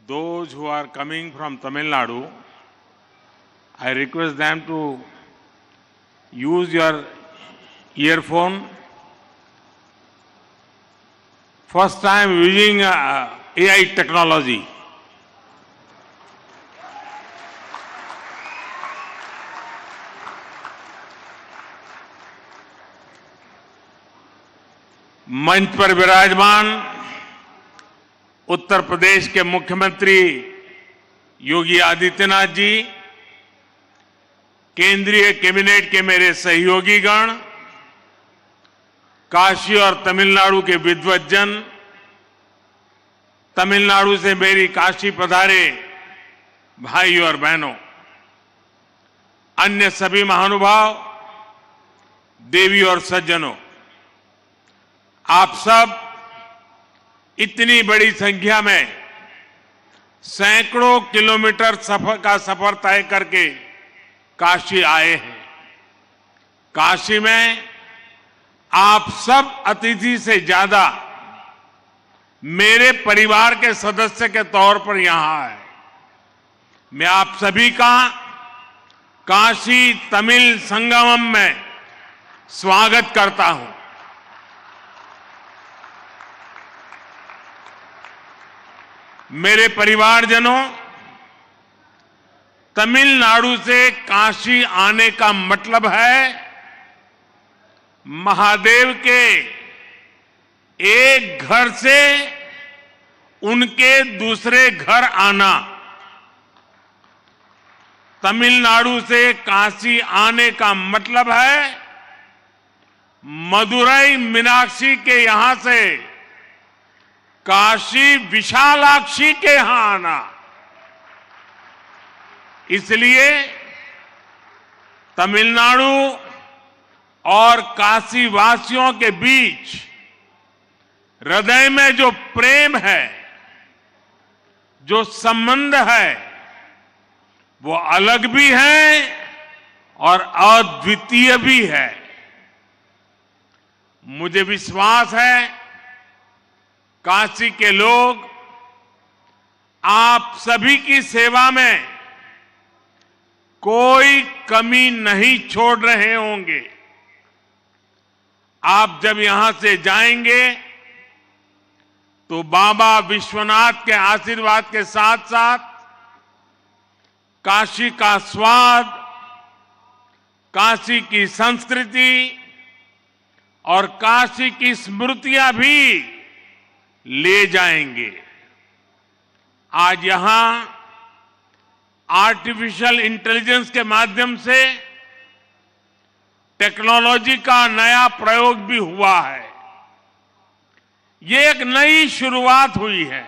those who are coming from Tamil Nadu, I request them to use your earphone. First time using AI technology. मंच पर विराजमान उत्तर प्रदेश के मुख्यमंत्री योगी आदित्यनाथ जी, केंद्रीय cabinet के मेरे सहयोगीगण, काशी और तमिलनाडु के विद्वज्जन, तमिलनाडु से मेरी काशी पधारे भाई और बहनों, अन्य सभी महानुभाव, देवी और सज्जनों, आप सब इतनी बड़ी संख्या में सैकड़ों किलोमीटर सफर तय करके काशी आए हैं। काशी में आप सब अतिथि से ज्यादा मेरे परिवार के सदस्य के तौर पर यहां आए। मैं आप सभी का काशी तमिल संगमम में स्वागत करता हूं। मेरे परिवारजनों, तमिलनाडु से काशी आने का मतलब है महादेव के एक घर से उनके दूसरे घर आना। तमिलनाडु से काशी आने का मतलब है मदुरई मीनाक्षी के यहां से काशी विशालाक्षी के यहां आना। इसलिए तमिलनाडु और काशी वासियों के बीच हृदय में जो प्रेम है, जो संबंध है, वो अलग भी है और अद्वितीय भी है। मुझे विश्वास है काशी के लोग आप सभी की सेवा में कोई कमी नहीं छोड़ रहे होंगे। आप जब यहां से जाएंगे तो बाबा विश्वनाथ के आशीर्वाद के साथ साथ काशी का स्वाद, काशी की संस्कृति और काशी की स्मृतियां भी ले जाएंगे। आज यहां आर्टिफिशियल इंटेलिजेंस के माध्यम से टेक्नोलॉजी का नया प्रयोग भी हुआ है। ये एक नई शुरुआत हुई है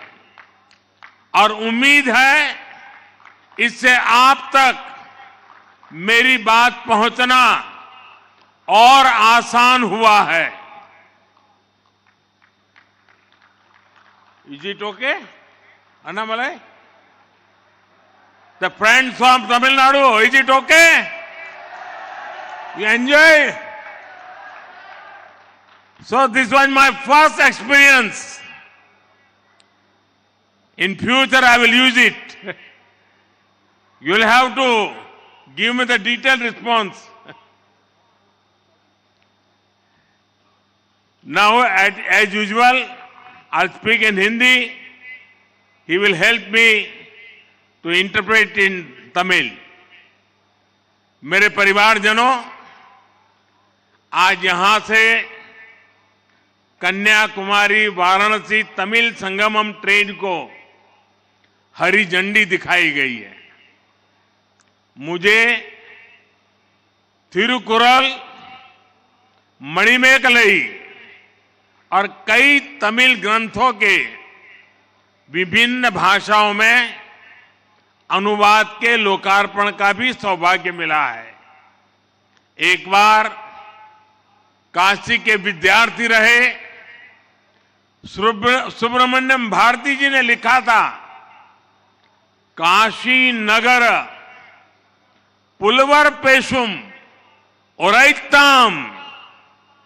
और उम्मीद है इससे आप तक मेरी बात पहुंचना और आसान हुआ है। Is it okay? Annamalai? The friends from Tamil Nadu, is it okay? You enjoy? So this was my first experience. In future I will use it. You will have to give me the detailed response. Now, as usual, I'll speak in Hindi. He will help me to interpret in Tamil. मेरे परिवारजनों, आज यहां से Kanyakumari Varanasi Tamil Sangamam train को हरी झंडी दिखाई गई है। मुझे थिरुकुरल, मणिमेकलई और कई तमिल ग्रंथों के विभिन्न भाषाओं में अनुवाद के लोकार्पण का भी सौभाग्य मिला है। एक बार काशी के विद्यार्थी रहे सुब्रमण्यम भारती जी ने लिखा था, काशी नगर पुलवर पेशुम ओरैताम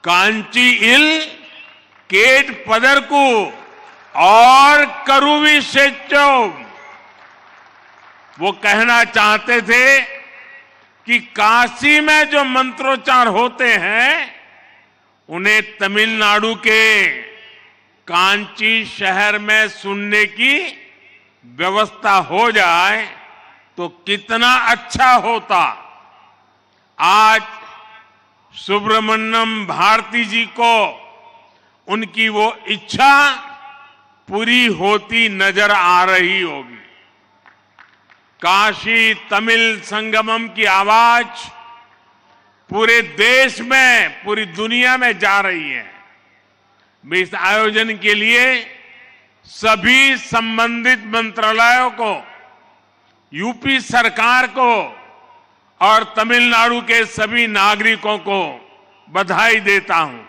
कांची इल केट पदरकू और करुवी सेचो वो कहना चाहते थे कि काशी में जो मंत्रोच्चार होते हैं उन्हें तमिलनाडु के कांची शहर में सुनने की व्यवस्था हो जाए तो कितना अच्छा होता। आज सुब्रमण्यम भारती जी को उनकी वो इच्छा पूरी होती नजर आ रही होगी। काशी तमिल संगमम की आवाज पूरे देश में, पूरी दुनिया में जा रही है। मैं इस आयोजन के लिए सभी संबंधित मंत्रालयों को, यूपी सरकार को और तमिलनाडु के सभी नागरिकों को बधाई देता हूं।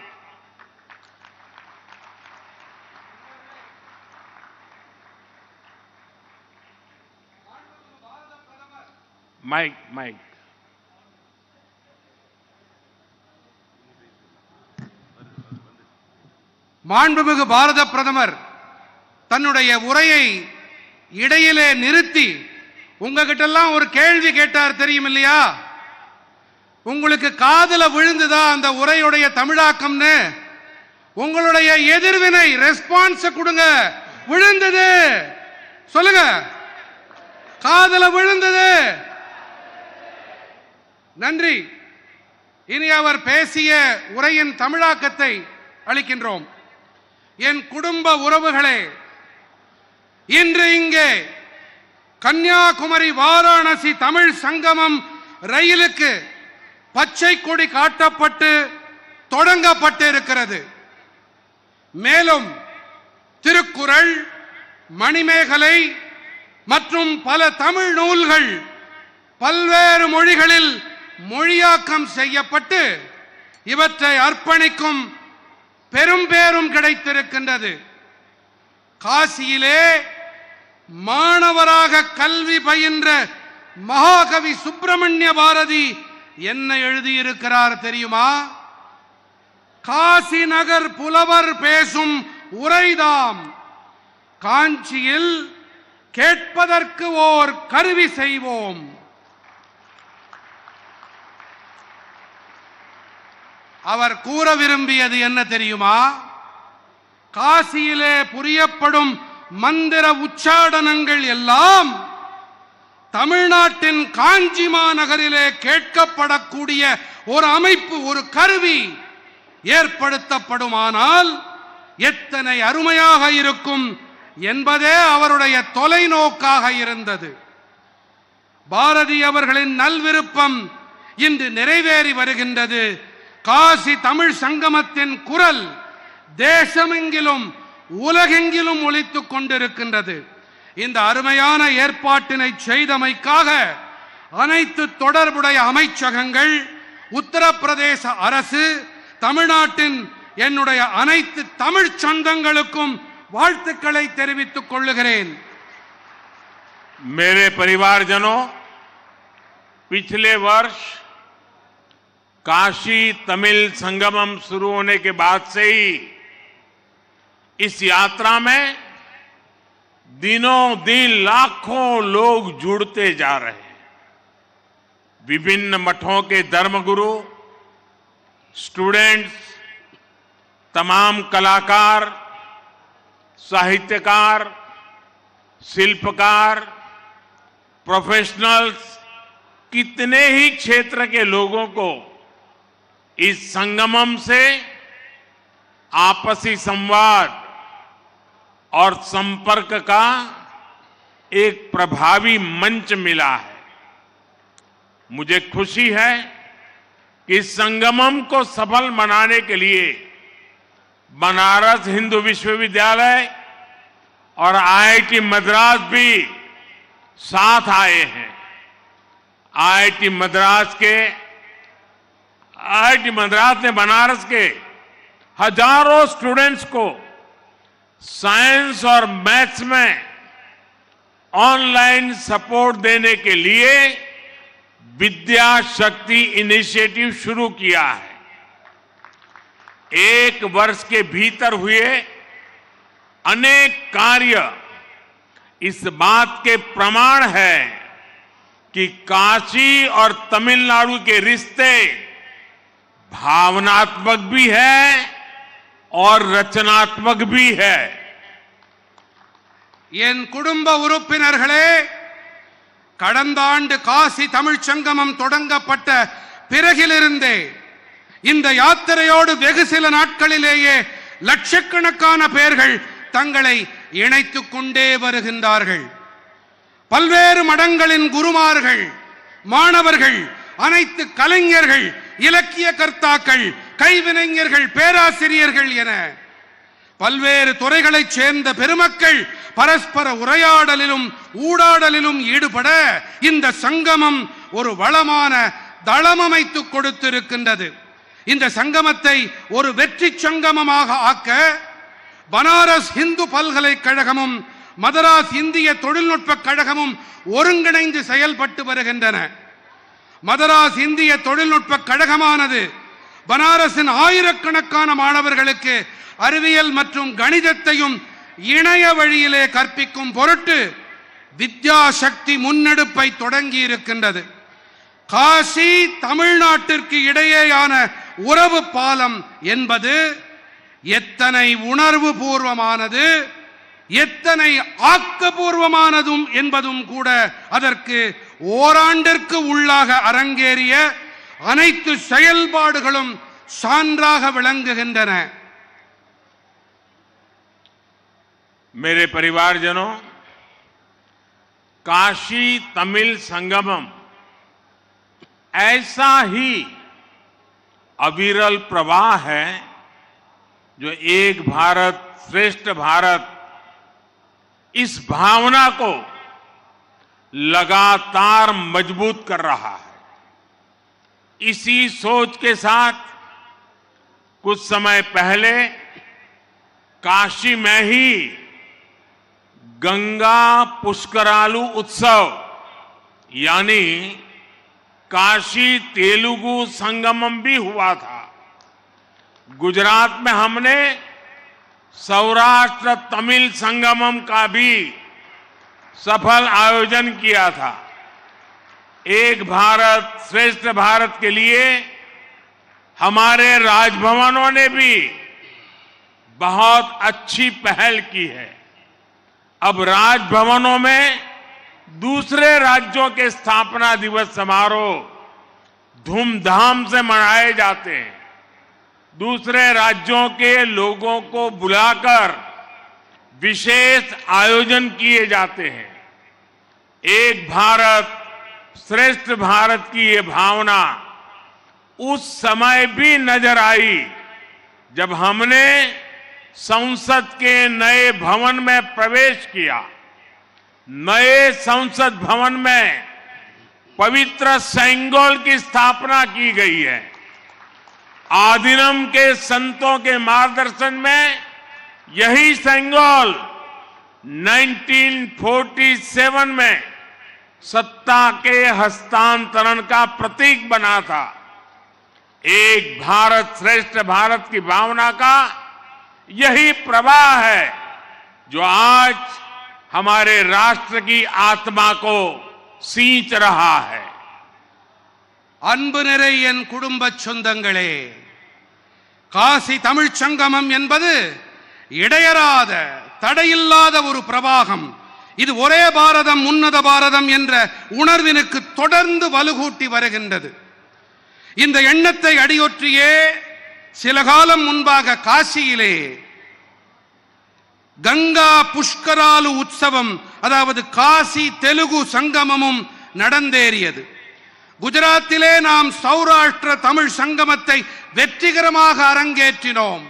माइक மாண்புமிகு பாரத பிரதமர் தன்னுடைய உரையை இடையிலே நிறுத்தி உங்ககிட்ட எல்லாம் ஒரு கேள்வி கேட்டார் தெரியும் இல்லையா? உங்களுக்கு காதுல விழுந்ததா அந்த உரையுடைய தமிழாக்கம்னு? உங்களுடைய எதிர்வினை ரெஸ்பான்ஸ் கொடுங்க. விழுந்தது சொல்லுங்க. காதுல விழுந்தது. நன்றி. இனி அவர் பேசிய உரையின் தமிழாக்கத்தை அளிக்கின்றோம். என் குடும்ப உறவுகளே, இன்று இங்கே கன்னியாகுமரி வாராணசி தமிழ் சங்கமம் ரயிலுக்கு பச்சை கொடி காட்டப்பட்டு தொடங்கப்பட்டு இருக்கிறது. மேலும் திருக்குறள், மணிமேகலை மற்றும் பல தமிழ் நூல்கள் பல்வேறு மொழிகளில் மொழியாக்கம் செய்யப்பட்டு இவற்றை அர்ப்பணிக்கும் பெரும் பேரும் கிடைத்திருக்கின்றது. காசியிலே மாணவராக கல்வி பயின்ற மகாகவி சுப்பிரமணிய பாரதி என்ன எழுதியிருக்கிறார் தெரியுமா? காசி நகர் புலவர் பேசும் உரைதாம், காஞ்சியில் கேட்பதற்கு ஓர் கருவி செய்வோம். அவர் கூற விரும்பியது என்ன தெரியுமா? காசியிலே புரியப்படும் மந்திர உச்சாடனங்கள் எல்லாம் தமிழ்நாட்டின் காஞ்சி மாநகரிலே கேட்கப்படக்கூடிய ஒரு அமைப்பு, ஒரு கருவி ஏற்படுத்தப்படுமானால் எத்தனை அருமையாக இருக்கும் என்பதே அவருடைய தொலைநோக்காக இருந்தது. பாரதி அவர்களின் நல்விருப்பம் இன்று நிறைவேறி வருகின்றது. காசி தமிழ் சங்கமத்தின் குரல் தேசமெங்கிலும் உலகெங்கிலும் ஒலித்துக் கொண்டிருக்கின்றது. இந்த அருமையான ஏற்பாட்டினை செய்தமைக்காக அனைத்து தொடர்புடைய அமைச்சகங்கள், உத்தரப்பிரதேச அரசு, தமிழ்நாட்டின் என்னுடைய அனைத்து தமிழ் சொந்தங்களுக்கும் வாழ்த்துக்களை தெரிவித்துக் கொள்ளுகிறேன். मेरे परिवारजनों, पिछले वर्ष काशी तमिल संगमम शुरू होने के बाद से ही इस यात्रा में दिनों दिन लाखों लोग जुड़ते जा रहे हैं। विभिन्न मठों के धर्मगुरु, स्टूडेंट्स, तमाम कलाकार, साहित्यकार, शिल्पकार, प्रोफेशनल्स, कितने ही क्षेत्र के लोगों को इस संगमम से आपसी संवाद और संपर्क का एक प्रभावी मंच मिला है। मुझे खुशी है कि संगमम को सफल बनाने के लिए बनारस हिंदू विश्वविद्यालय और आईआईटी मद्रास भी साथ आए हैं। आईआईटी मद्रास ने बनारस के हजारों स्टूडेंट्स को साइंस और मैथ्स में ऑनलाइन सपोर्ट देने के लिए विद्या शक्ति इनिशिएटिव शुरू किया है। एक वर्ष के भीतर हुए अनेक कार्य इस बात के प्रमाण है कि काशी और तमिलनाडु के रिश्ते भावनात्मक भी है और रचनात्मक भी है। என் குடும்ப உறுப்பினர்களே, கடந்த ஆண்டு காசி தமிழ்ச் சங்கமம் தொடங்கப்பட்ட பிறகிலிருந்தே இந்த யாத்திரையோடு வெகு சில நாட்களிலேயே லட்சக்கணக்கான பேர்கள் தங்களை இணைத்துக் கொண்டே வருகின்றார்கள். பல்வேறு மடங்களின் குருமார்கள், மாணவர்கள், அனைத்து கலைஞர்கள், இலக்கிய கர்த்தாக்கள், கைவினைஞர்கள், பேராசிரியர்கள் என பல்வேறு துறைகளைச் சேர்ந்த பெருமக்கள் பரஸ்பர உரையாடலிலும் ஊடாடலிலும் ஈடுபட இந்த சங்கமம் ஒரு வளமான தளம் அமைத்துக் கொடுத்திருக்கின்றது. இந்த சங்கமத்தை ஒரு வெற்றி சங்கமமாக ஆக்க பனாரஸ் இந்து பல்கலைக்கழகமும் மதராஸ் இந்திய தொழில்நுட்ப கழகமும் ஒருங்கிணைந்து செயல்பட்டு வருகின்றன. மதராஸ் இந்திய தொழில்நுட்ப கழகமானது பனாரஸின் ஆயிரக்கணக்கான மாணவர்களுக்கு அறிவியல் மற்றும் கணிதத்தையும் இணைய வழியிலே கற்பிக்கும் பொருட்டு வித்யா சக்தி முன்னெடுப்பை தொடங்கி இருக்கின்றது. காசி தமிழ்நாட்டிற்கு இடையேயான உறவு பாலம் என்பது எத்தனை உணர்வு பூர்வமானது, எத்தனை ஆக்கப்பூர்வமானதும் என்பதும் கூட அதற்கு ஓராண்டிற்கு உள்ளாக அரங்கேறிய அனைத்து செயல்பாடுகளும் சான்றாக விளங்குகின்றன. मेरे परिवारजनों, काशी तमिल संगमम ऐसा ही अविरल प्रवाह है जो एक भारत श्रेष्ठ भारत इस भावना को लगातार मजबूत कर रहा है। इसी सोच के साथ कुछ समय पहले काशी में ही गंगा पुष्करालु उत्सव यानी काशी तेलुगु संगमम भी हुआ था। गुजरात में हमने सौराष्ट्र तमिल संगमम का भी सफल आयोजन किया था। एक भारत श्रेष्ठ भारत के लिए हमारे राजभवनों ने भी बहुत अच्छी पहल की है। अब राजभवनों में दूसरे राज्यों के स्थापना दिवस समारोह धूमधाम से मनाए जाते हैं। दूसरे राज्यों के लोगों को बुलाकर विशेष आयोजन किए जाते हैं। एक भारत श्रेष्ठ भारत की ये भावना उस समय भी नजर आई जब हमने संसद के नए भवन में प्रवेश किया। नए संसद भवन में पवित्र सेंगोल की स्थापना की गई है। आदिनम के संतों के मार्गदर्शन में यही सेंगोल 1947 में सत्ता के हस्तांतरण का प्रतीक बना था। एक भारत श्रेष्ठ भारत की भावना का यही प्रवाह है जो आज हमारे राष्ट्र की आत्मा को सींच रहा है। அன்பு நிறை என் குடும்ப சொந்தங்களே, காசி தமிழ்ச் சங்கமம் என்பது இடையறாத தடையில்லாத ஒரு பிரவாகம். இது ஒரே பாரதம் உன்னத பாரதம் என்ற உணர்வினுக்கு தொடர்ந்து வலுகூட்டி வருகின்றது. இந்த எண்ணத்தை அடியொற்றியே சில காலம் முன்பாக காசியிலே கங்கா புஷ்கராலு உற்சவம், அதாவது காசி தெலுங்கு சங்கமமும் நடந்தேறியது. குஜராத்திலே நாம் சௌராஷ்டிர தமிழ் சங்கமத்தை வெற்றிகரமாக அரங்கேற்றினோம்.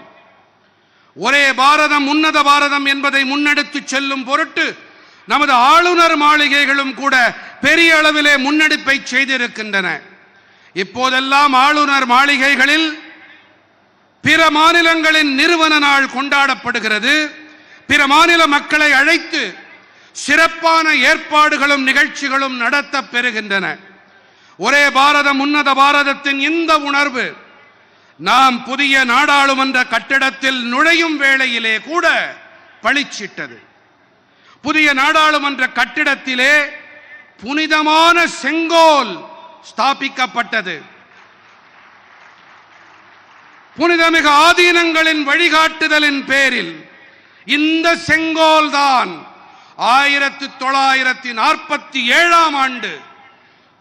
ஒரே பாரதம் உன்னத பாரதம் என்பதை முன்னெடுத்து செல்லும் பொருட்டு நமது ஆளுநர் மாளிகைகளும் கூட பெரிய அளவிலே முன்னெடுப்பை செய்திருக்கின்றன. இப்போதெல்லாம் ஆளுநர் மாளிகைகளில் பிற மாநிலங்களின் நிறுவன நாள் கொண்டாடப்படுகிறது. பிற மாநில மக்களை அழைத்து சிறப்பான ஏற்பாடுகளும் நிகழ்ச்சிகளும் நடத்த பெறுகின்றன. ஒரே பாரதம் உன்னத பாரதத்தின் இந்த உணர்வு நாம் புதிய நாடாளுமன்ற கட்டிடத்தில் நுழையும் வேளையிலே கூட பளிச்சிட்டது. புதிய நாடாளுமன்ற கட்டிடத்திலே புனிதமான செங்கோல் ஸ்தாபிக்கப்பட்டது. புனிதமிகு ஆதீனங்களின் வழிகாட்டுதலின் பேரில் இந்த செங்கோல் தான் 1947ஆம் ஆண்டு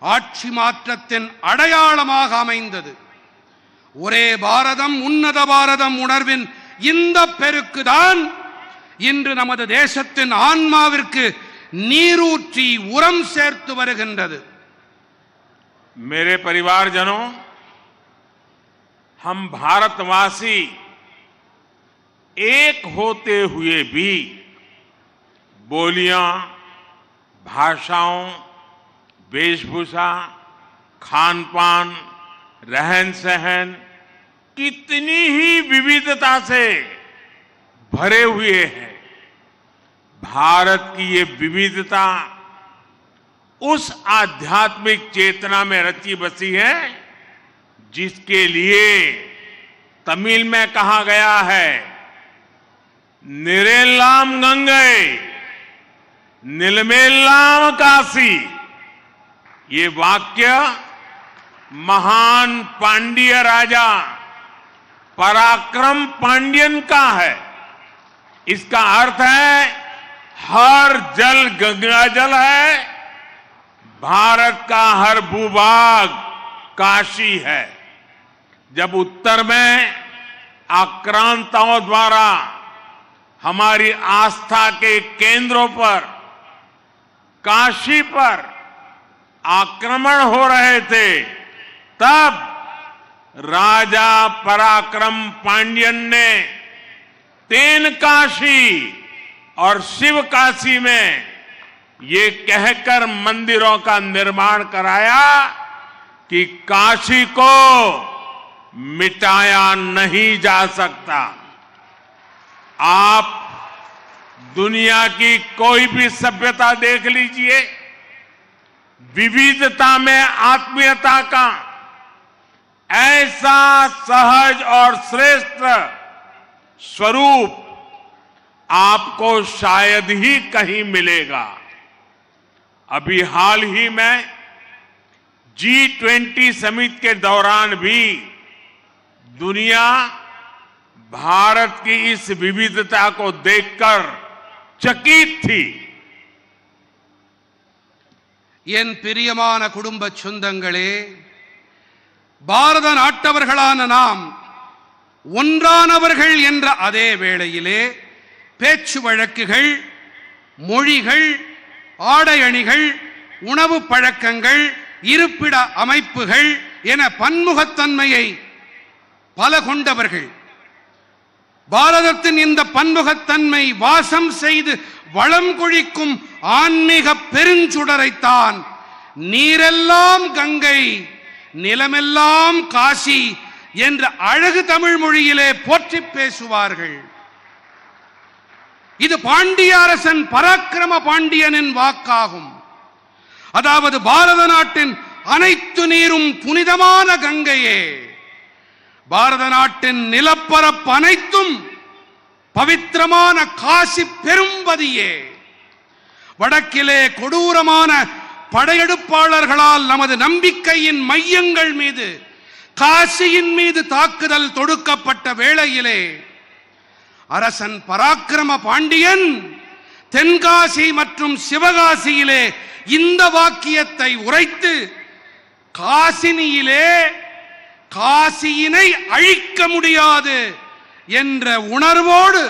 ஆட்சி மாற்றத்தின் அடையாளமாக அமைந்தது. ஒரே பாரதம் உன்னத பாரதம் உணர்வின் இந்த பெருக்குதான் இன்று நமது தேசத்தின் ஆன்மாவிற்கு நீரூற்றி உரம் சேர்த்து வருகின்றது. मेरे परिवारजनों, हम भारतवासी एक होते हुए भी बोलियां, भाषाओं, वेशभूषा, खान पान, रहन सहन कितनी ही विविधता से भरे हुए हैं. भारत की ये विविधता उस आध्यात्मिक चेतना में रची बसी है जिसके लिए तमिल में कहा गया है, निरेलाम गंगे निलमेलाम काशी. ये वाक्य महान पांड्य राजा पराक्रम पांड्यन का है. इसका अर्थ है हर जल गंगा जल है, भारत का हर भूभाग काशी है. जब उत्तर में आक्रांताओं द्वारा हमारी आस्था के केंद्रों पर, काशी पर आक्रमण हो रहे थे, तब राजा पराक्रम पांड्यन ने तेनकाशी और शिवकाशी में ये कहकर मंदिरों का निर्माण कराया कि काशी को मिटाया नहीं जा सकता. आप दुनिया की कोई भी सभ्यता देख लीजिए, विविधता में आत्मीयता का ऐसा सहज और श्रेष्ठ स्वरूप आपको शायद ही कहीं मिलेगा. अभी हाल ही में G20 समिट के दौरान भी दुनिया भारत की इस विविधता को देखकर चकित थी. என் பிரியமான குடும்ப சொந்தங்களே, பாரத நாட்டவர்களான நாம் ஒன்றானவர்கள் என்ற அதே வேளையிலே பேச்சு வழக்குகள், மொழிகள், ஆடை அணிகள், உணவு பழக்கங்கள், இருப்பிட அமைப்புகள் என பன்முகத்தன்மையை பல கொண்டவர்கள். பாரதத்தின் இந்த பன்முகத்தன்மை வாசம் செய்து வளம் கொழிக்கும் ஆன்மீக பெருஞ்சுடரைத்தான் நீரெல்லாம் கங்கை நிலமெல்லாம் காசி என்ற அழகு தமிழ் மொழியிலே போற்றி பேசுவார்கள். இது பாண்டிய அரசன் பராக்கிரம பாண்டியனின் வாக்காகும். அதாவது பாரத நாட்டின் அனைத்து நீரும் புனிதமான கங்கையே, பாரத நாட்டின் நிலப்பரப்பு அனைத்தும் பவித்திரமான காசி பெரும்பதியே. வடக்கிலே கொடூரமான படையெடுப்பாளர்களால் நமது நம்பிக்கையின் மையங்கள் மீது, காசியின் மீது தாக்குதல் தொடுக்கப்பட்ட வேளையிலே அரசன் பராக்கிரம பாண்டியன் தென்காசி மற்றும் சிவகாசியிலே இந்த வாக்கியத்தை உரைத்து காசினியிலே காசியினை அழிக்க முடியாது என்ற உணர்வோடு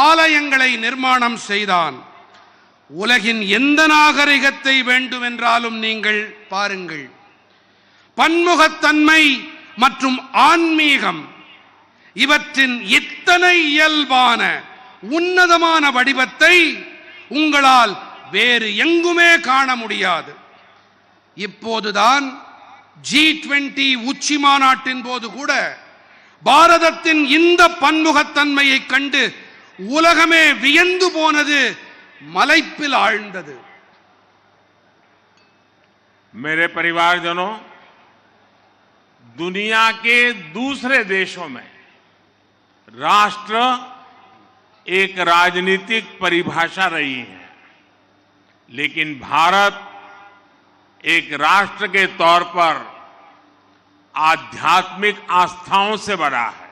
ஆலயங்களை நிர்மாணம் செய்தான். உலகின் எந்த நாகரிகத்தை வேண்டுமென்றாலும் நீங்கள் பாருங்கள், பன்முகத்தன்மை மற்றும் ஆன்மீகம் இவற்றின் இத்தனை இயல்பான உன்னதமான வடிவத்தை உங்களால் வேறு எங்குமே காண முடியாது. இப்போதுதான் G20 உச்சி மாநாட்டின் போது கூட பாரதத்தின் இந்த பன்முகத்தன்மையை கண்டு உலகமே வியந்து போனது, மலைப்பில் ஆழ்ந்தது. मेरे परिवारजनों, दुनिया के दूसरे देशों में राष्ट्र एक राजनीतिक परिभाषा रही है, लेकिन भारत एक राष्ट्र के तौर पर आध्यात्मिक आस्थाओं से बड़ा है।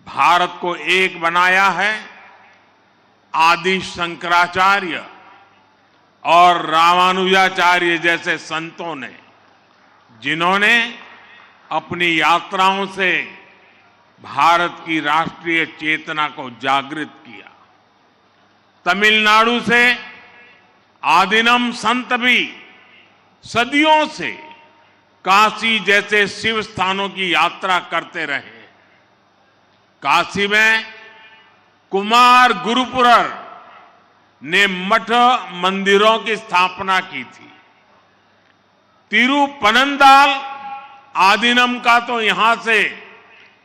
भारत को एक बनाया है आदि शंकराचार्य और रामानुजाचार्य जैसे संतों ने, जिन्होंने अपनी यात्राओं से भारत की राष्ट्रीय चेतना को जागृत किया। तमिलनाडु से आदिनम संत भी सदियों से काशी जैसे शिव स्थानों की यात्रा करते रहे। काशी में कुमार गुरुपुरर ने मठ मंदिरों की स्थापना की थी। तिरुपनंदाल आदिनम का तो यहां से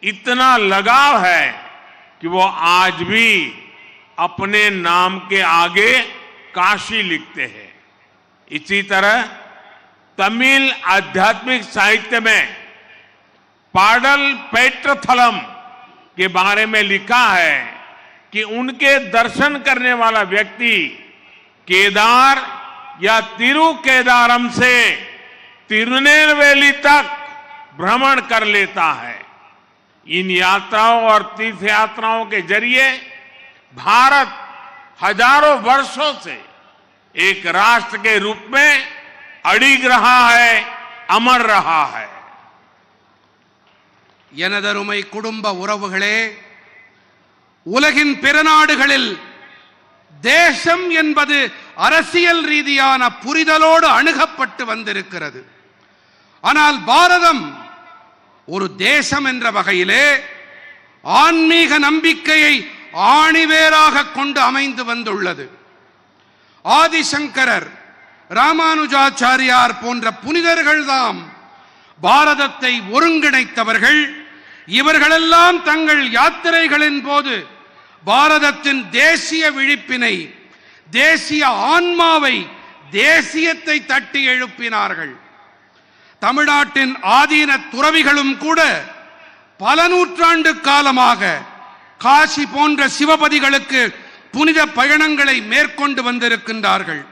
इतना लगाव है कि वो आज भी अपने नाम के आगे काशी लिखते हैं। इसी तरह तमिल आध्यात्मिक साहित्य में पाडल पेट्रथलम के बारे में लिखा है कि उनके दर्शन करने वाला व्यक्ति केदार या तिरुकेदारम से तिरुनेलवेली तक भ्रमण कर लेता है। इन यात्राओं और तीर्थ यात्राओं के जरिए भारत हजारों वर्षों से एक राष्ट्र के रूप में अडिग रहा है, अमर रहा है। எனதருமை குடும்ப உறவுகளே, உலகின் பிற நாடுகளில் தேசம் என்பது அரசியல் ரீதியான புரிதலோடு அணுகப்பட்டு வந்திருக்கிறது. ஆனால் பாரதம் ஒரு தேசம் என்ற வகையிலே ஆன்மீக நம்பிக்கையை ஆணிவேராக கொண்டு அமைந்து வந்துள்ளது. ஆதிசங்கரர், ராமானுஜாச்சாரியார் போன்ற புனிதர்கள்தாம் பாரதத்தை ஒருங்கிணைத்தவர்கள். இவர்களெல்லாம் தங்கள் யாத்திரைகளின் போது பாரதத்தின் தேசிய விழிப்பினை, தேசிய ஆன்மாவை, தேசியத்தை தட்டி எழுப்பினார்கள். தமிழ்நாட்டின் ஆதீன துறவிகளும் கூட பல நூற்றாண்டு காலமாக காசி போன்ற சிவபதிகளுக்கு புனித பயணங்களை மேற்கொண்டு வந்திருக்கின்றார்கள்.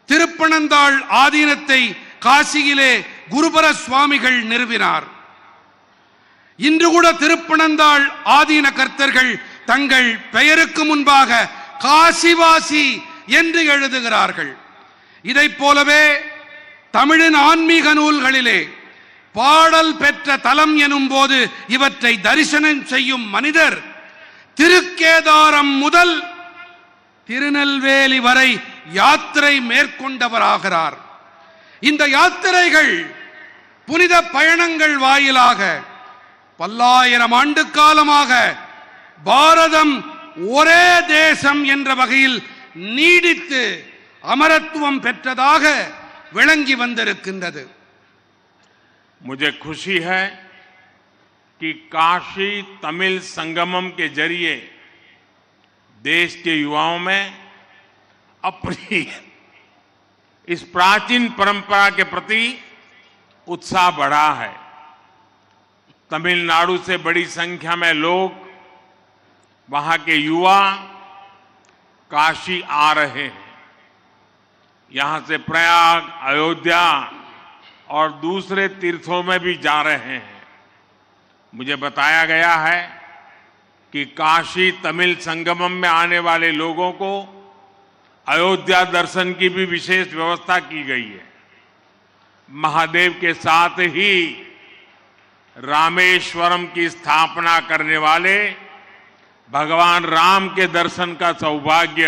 திருப்பனந்தாள் ஆதீனத்தை காசியிலே குருபர சுவாமிகள் நிறுவினார். இன்று கூட திருப்பனந்தாள் ஆதீன கர்த்தர்கள் தங்கள் பெயருக்கு முன்பாக காசிவாசி என்று எழுதுகிறார்கள். இதைப் போலவே தமிழின் ஆன்மீக நூல்களிலே பாடல் பெற்ற தலம் எனும் போது இவற்றை தரிசனம் செய்யும் மனிதர் திருக்கேதாரம் முதல் திருநெல்வேலி வரை யாத்திரை மேற்கொண்டவராகிறார். இந்த யாத்திரைகள், புனித பயணங்கள் வாயிலாக பல்லாயிரம் ஆண்டு காலமாக பாரதம் ஒரே தேசம் என்ற வகையில் நீடித்து அமரத்துவம் பெற்றதாக விளங்கி வந்திருக்கின்றது. मुझे खुशी है कि काशी तमिल संगमम के जरिए देश के युवाओं में अपनी इस प्राचीन परंपरा के प्रति उत्साह बढ़ा है। तमिलनाडु से बड़ी संख्या में लोग, वहां के युवा काशी आ रहे हैं। यहां से प्रयाग, अयोध्या और दूसरे तीर्थों में भी जा रहे हैं। मुझे बताया गया है कि काशी तमिल संगमम में आने वाले लोगों को अयोध्या दर्शन की भी विशेष व्यवस्था की गई है। महादेव के साथ ही रामेश्वरम की स्थापना करने वाले भगवान राम के दर्शन का सौभाग्य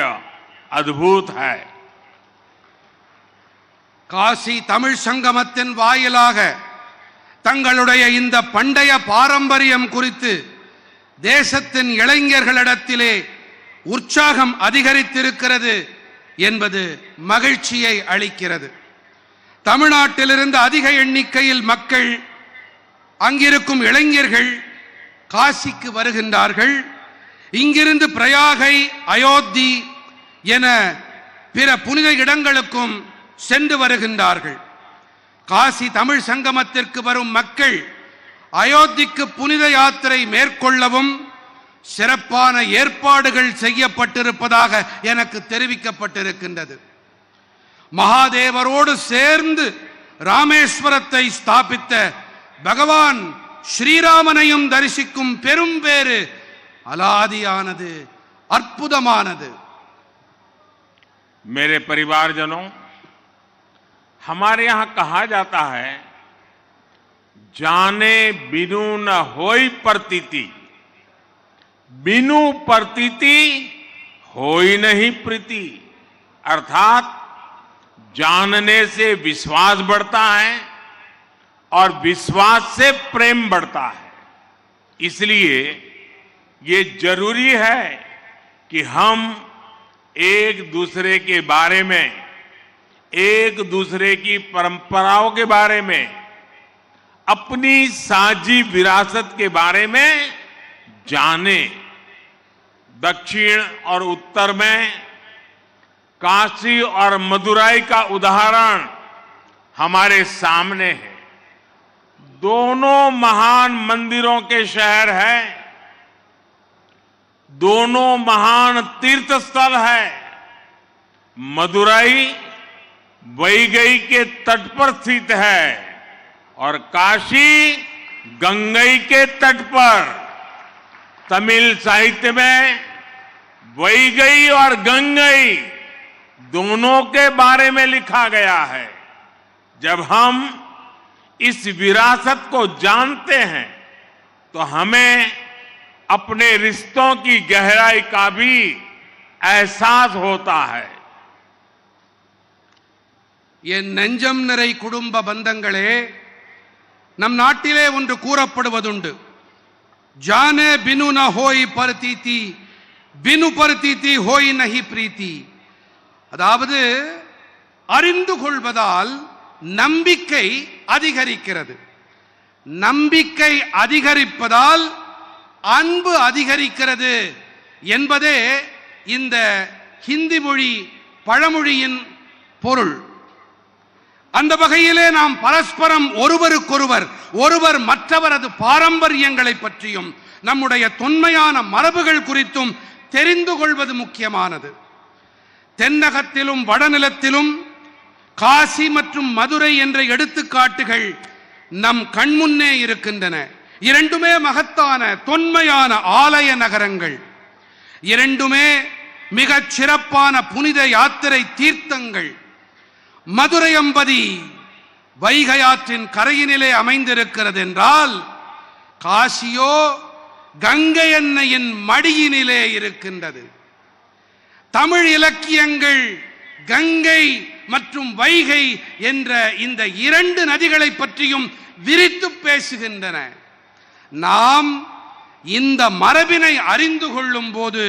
अद्भुत है। காசி தமிழ் சங்கமத்தின் வாயிலாக தங்களுடைய இந்த பண்டைய பாரம்பரியம் குறித்து தேசத்தின் இளைஞர்களிடத்திலே உற்சாகம் அதிகரித்திருக்கிறது என்பது மகிழ்ச்சியை அளிக்கிறது. தமிழ்நாட்டிலிருந்து அதிக எண்ணிக்கையில் மக்கள், அங்கிருக்கும் இளைஞர்கள் காசிக்கு வருகின்றார்கள். இங்கிருந்து பிரயாகை, அயோத்தி என பிற புனித இடங்களுக்கும் சென்று வருகின்றார்கள். காசி தமிழ் சங்கமத்திற்கு வரும் மக்கள் அயோத்திக்கு புனித யாத்திரை மேற்கொள்ளவும் சிறப்பான ஏற்பாடுகள் செய்யப்பட்டிருப்பதாக எனக்கு தெரிவிக்கப்பட்டிருக்கின்றது. மகாதேவரோடு சேர்ந்து ராமேஸ்வரத்தை ஸ்தாபித்த பகவான் ஸ்ரீராமனையும் தரிசிக்கும் பெரும் பேறு அலாதியானது, அற்புதமானது. मेरे परिवारजनों, हमारे यहां कहा जाता है, जाने बिनु न होई प्रतीति, बिनु प्रतीति होई नहीं प्रीति। अर्थात जानने से विश्वास बढ़ता है और विश्वास से प्रेम बढ़ता है। इसलिए ये जरूरी है कि हम एक दूसरे के बारे में, एक दूसरे की परंपराओं के बारे में, अपनी साझी विरासत के बारे में जाने। दक्षिण और उत्तर में काशी और मदुराई का उदाहरण हमारे सामने है। दोनों महान मंदिरों के शहर हैं, दोनों महान तीर्थ स्थल है। मदुराई वैगई के तट पर स्थित है और काशी गंगई के तट पर। तमिल साहित्य में वैगई और गंगई दोनों के बारे में लिखा गया है। जब हम इस विरासत को जानते हैं तो हमें अपने रिश्तों की गहराई का भी एहसास होता है। என் நெஞ்சம் நிறை குடும்ப பந்தங்களே, நம் நாட்டிலே ஒன்று கூறப்படுவதுண்டு, ஜானே பினு ந ஹோய் பரதீதி, பினு பரதீதி ஹோய் நஹி பிரீத்தி. அதாவது அறிந்து கொள்வதால் நம்பிக்கை அதிகரிக்கிறது, நம்பிக்கை அதிகரிப்பதால் அன்பு அதிகரிக்கிறது என்பதே இந்த ஹிந்தி மொழி பழமொழியின் பொருள். அந்த வகையிலே நாம் பரஸ்பரம் ஒருவருக்கொருவர், ஒருவர் மற்றவரது பாரம்பரியங்களை பற்றியும் நம்முடைய தொன்மையான மரபுகள் குறித்தும் தெரிந்து கொள்வது முக்கியமானது. தென்னகத்திலும் வடநிலத்திலும் காசி மற்றும் மதுரை என்ற எடுத்துக்காட்டுகள் நம் கண்முன்னே இருக்கின்றன. இரண்டுமே மகத்தான தொன்மையான ஆலய நகரங்கள், இரண்டுமே மிகச் சிறப்பான புனித யாத்திரை தீர்த்தங்கள். மதுரை அம்பதி வைகையாற்றின் கரையினிலே அமைந்திருக்கிறது என்றால், காசியோ கங்கை அன்னையின் மடியினிலே இருக்கின்றது. தமிழ் இலக்கியங்கள் கங்கை மற்றும் வைகை என்ற இந்த இரண்டு நதிகளை பற்றியும் விரித்து பேசுகின்றன. நாம் இந்த மரபினை அறிந்து கொள்ளும் போது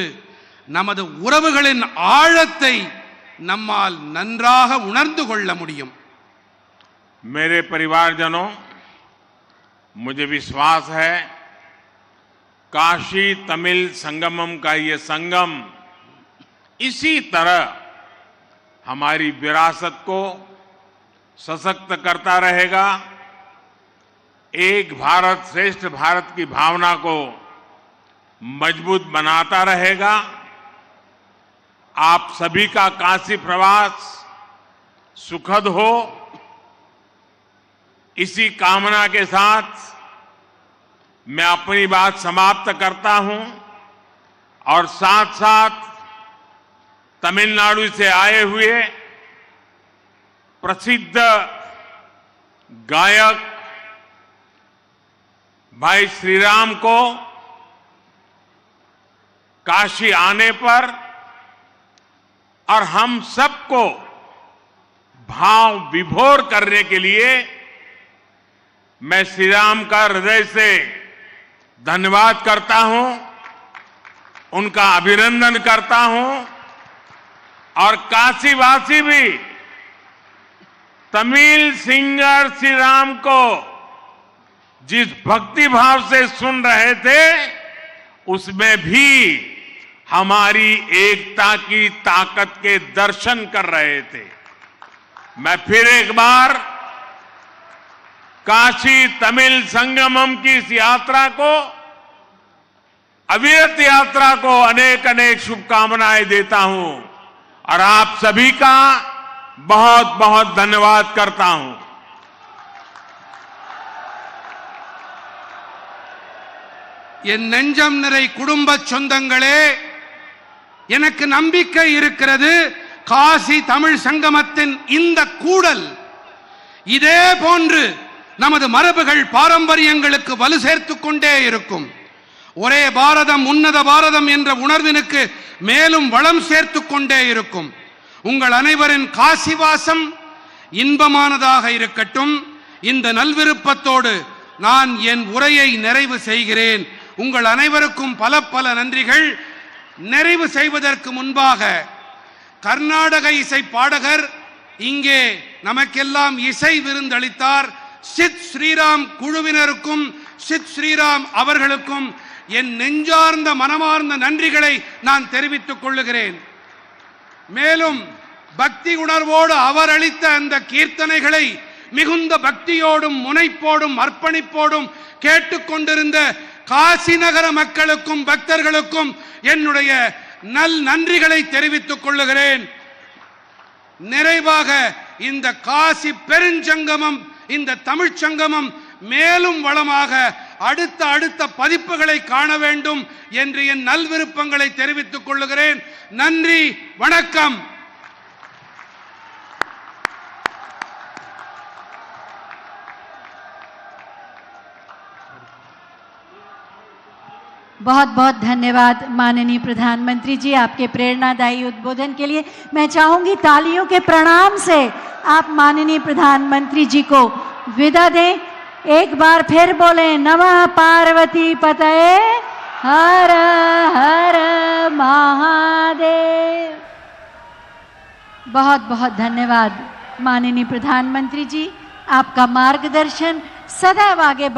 நமது உறவுகளின் ஆழத்தை நம்மால் நன்றாக உணர்ந்து கொள்ள முடியும். मेरे परिवारजनों, मुझे विश्वास है काशी तमिल संगमम का ये संगम इसी तरह हमारी विरासत को सशक्त करता रहेगा, एक भारत श्रेष्ठ भारत की भावना को मजबूत बनाता रहेगा। आप सभी का काशी प्रवास सुखद हो, इसी कामना के साथ मैं अपनी बात समाप्त करता हूं और साथ साथ तमिलनाडु से आए हुए प्रसिद्ध गायक भाई श्रीराम को काशी आने पर और हम सबको भाव विभोर करने के लिए मैं श्री राम का हृदय से धन्यवाद करता हूं, उनका अभिनंदन करता हूं। और काशीवासी भी तमिल सिंगर श्री राम को जिस भक्ति भाव से सुन रहे थे, उसमें भी हमारी एकता की ताकत के दर्शन कर रहे थे। मैं फिर एक बार काशी तमिल संगमम की इस यात्रा को, अविरत यात्रा को अनेक अनेक शुभकामनाएं देता हूं और आप सभी का बहुत बहुत धन्यवाद करता हूं। என் நெஞ்சம் நிறை குடும்ப சொந்தங்களே, எனக்கு நம்பிக்கை இருக்கிறது. காசி தமிழ் சங்கமத்தின் இந்த கூடல் இதே போன்று நமது மரபுகள் பாரம்பரியங்களுக்கு வலு சேர்த்துக் கொண்டே இருக்கும். ஒரே பாரதம் உன்னத பாரதம் என்ற உணர்வினுக்கு மேலும் வளம் சேர்த்துக் கொண்டே இருக்கும். உங்கள் அனைவரின் காசிவாசம் இன்பமானதாக இருக்கட்டும். இந்த நல்விருப்பத்தோடு நான் என் உரையை நிறைவு செய்கிறேன். உங்கள் அனைவருக்கும் பல பல நன்றிகள். நிறைவு செய்வதற்கு முன்பாக கர்நாடக இசை பாடகர் இங்கே நமக்கெல்லாம் இசை விருந்தளித்தார். சித் ஸ்ரீராம் குழுவினருக்கும் சித் ஸ்ரீராம் அவர்களுக்கும் என் நெஞ்சார்ந்த மனமார்ந்த நன்றிகளை நான் தெரிவித்துக் கொள்ளுகிறேன். மேலும் பக்தி உணர்வோடு அவர் அளித்த அந்த கீர்த்தனைகளை மிகுந்த பக்தியோடும் முனைப்போடும் அர்ப்பணிப்போடும் கேட்டுக்கொண்டிருந்த காசி நகர மக்களுக்கும் பக்தர்களுக்கும் என்னுடைய நன்றிகளை தெரிவித்துக் கொள்ளுகிறேன். நிறைவாக இந்த காசி பெருஞ்சங்கமம், இந்த தமிழ்ச் சங்கமம் மேலும் வளமாக அடுத்த பதிப்புகளை காண வேண்டும் என்று என் நல்விருப்பங்களை தெரிவித்துக் கொள்ளுகிறேன். நன்றி, வணக்கம். बहुत बहुत धन्यवाद माननीय प्रधानमंत्री जी, आपके प्रेरणादायी उद्बोधन के लिए। मैं चाहूंगी तालियों के प्रणाम से आप माननीय प्रधानमंत्री जी को विदा दें। एक बार फिर बोलें, नमः पार्वती पतये हर हर महादेव। बहुत बहुत धन्यवाद माननीय प्रधानमंत्री जी, आपका मार्गदर्शन सदैव आगे